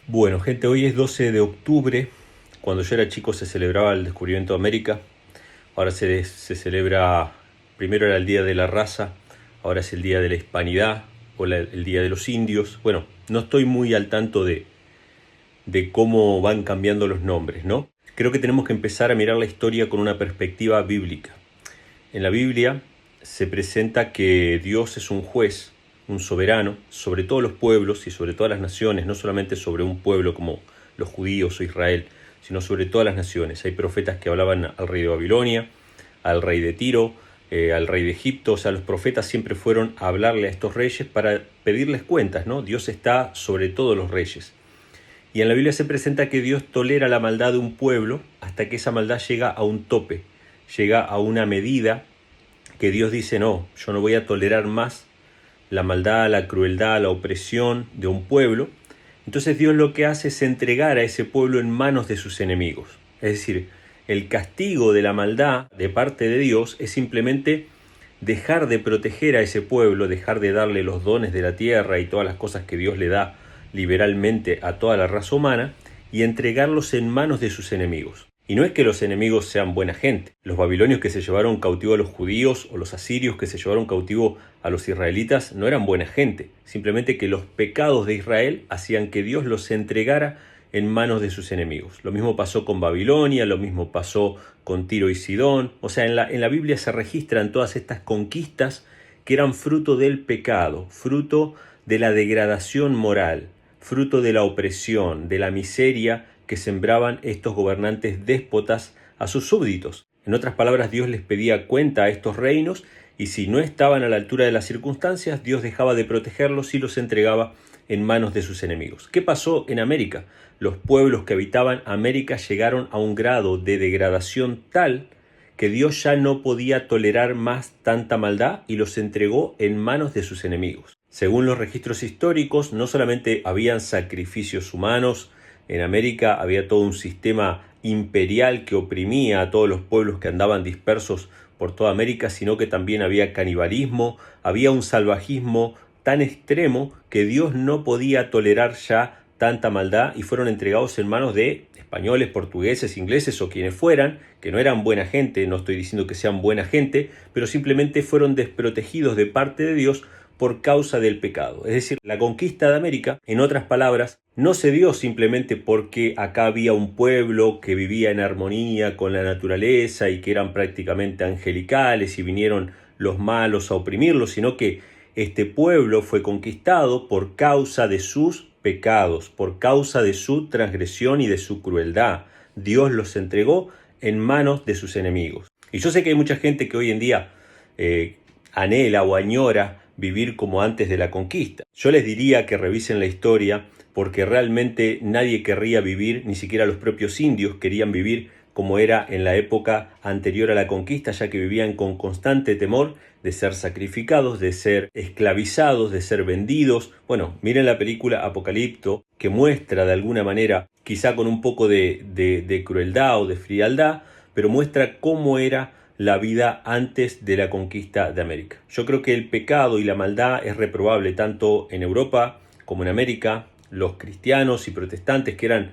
Bueno, gente, hoy es 12 de octubre. Cuando yo era chico se celebraba el descubrimiento de América. Ahora se celebra, primero era el Día de la Raza, ahora es el Día de la Hispanidad o el Día de los Indios. Bueno, no estoy muy al tanto de cómo van cambiando los nombres, ¿no? Creo que tenemos que empezar a mirar la historia con una perspectiva bíblica. En la Biblia se presenta que Dios es un juez, un soberano, sobre todos los pueblos y sobre todas las naciones, no solamente sobre un pueblo como los judíos o Israel, sino sobre todas las naciones. Hay profetas que hablaban al rey de Babilonia, al rey de Tiro, al rey de Egipto. O sea, los profetas siempre fueron a hablarle a estos reyes para pedirles cuentas, ¿no? Dios está sobre todos los reyes. Y en la Biblia se presenta que Dios tolera la maldad de un pueblo hasta que esa maldad llega a un tope, llega a una medida que Dios dice: no, yo no voy a tolerar más la maldad, la crueldad, la opresión de un pueblo. Entonces Dios lo que hace es entregar a ese pueblo en manos de sus enemigos. Es decir, el castigo de la maldad de parte de Dios es simplemente dejar de proteger a ese pueblo, dejar de darle los dones de la tierra y todas las cosas que Dios le da liberalmente a toda la raza humana, y entregarlos en manos de sus enemigos. Y no es que los enemigos sean buena gente. Los babilonios que se llevaron cautivo a los judíos o los asirios que se llevaron cautivo a los israelitas no eran buena gente. Simplemente que los pecados de Israel hacían que Dios los entregara en manos de sus enemigos. Lo mismo pasó con Babilonia, lo mismo pasó con Tiro y Sidón. O sea, en la Biblia se registran todas estas conquistas que eran fruto del pecado, fruto de la degradación moral, fruto de la opresión, de la miseria que sembraban estos gobernantes déspotas a sus súbditos. En otras palabras, Dios les pedía cuenta a estos reinos, y si no estaban a la altura de las circunstancias, Dios dejaba de protegerlos y los entregaba en manos de sus enemigos. ¿Qué pasó en América? Los pueblos que habitaban América llegaron a un grado de degradación tal que Dios ya no podía tolerar más tanta maldad y los entregó en manos de sus enemigos. Según los registros históricos, no solamente habían sacrificios humanos, en América había todo un sistema imperial que oprimía a todos los pueblos que andaban dispersos por toda América, sino que también había canibalismo, había un salvajismo tan extremo que Dios no podía tolerar ya tanta maldad, y fueron entregados en manos de españoles, portugueses, ingleses o quienes fueran, que no eran buena gente. No estoy diciendo que sean buena gente, pero simplemente fueron desprotegidos de parte de Dios por causa del pecado. Es decir, la conquista de América, en otras palabras, no se dio simplemente porque acá había un pueblo que vivía en armonía con la naturaleza y que eran prácticamente angelicales y vinieron los malos a oprimirlos, sino que este pueblo fue conquistado por causa de sus pecados, por causa de su transgresión y de su crueldad. Dios los entregó en manos de sus enemigos. Y yo sé que hay mucha gente que hoy en día anhela o añora vivir como antes de la conquista. Yo les diría que revisen la historia, porque realmente nadie querría vivir, ni siquiera los propios indios querían vivir como era en la época anterior a la conquista, ya que vivían con constante temor de ser sacrificados, de ser esclavizados, de ser vendidos. Bueno, miren la película Apocalipto, que muestra de alguna manera, quizá con un poco de crueldad o de frialdad, pero muestra cómo era la vida antes de la conquista de América. Yo creo que el pecado y la maldad es reprobable tanto en Europa como en América. Los cristianos y protestantes que eran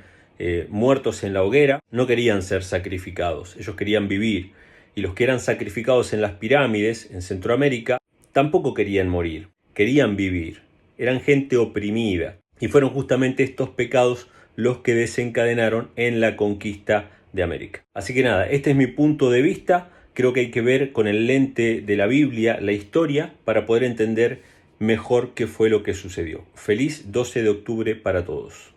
muertos en la hoguera no querían ser sacrificados, ellos querían vivir. Y los que eran sacrificados en las pirámides en Centroamérica tampoco querían morir, querían vivir. Eran gente oprimida, y fueron justamente estos pecados los que desencadenaron en la conquista de América. Así que nada, este es mi punto de vista. Creo que hay que ver con el lente de la Biblia la historia para poder entender mejor qué fue lo que sucedió. Feliz 12 de octubre para todos.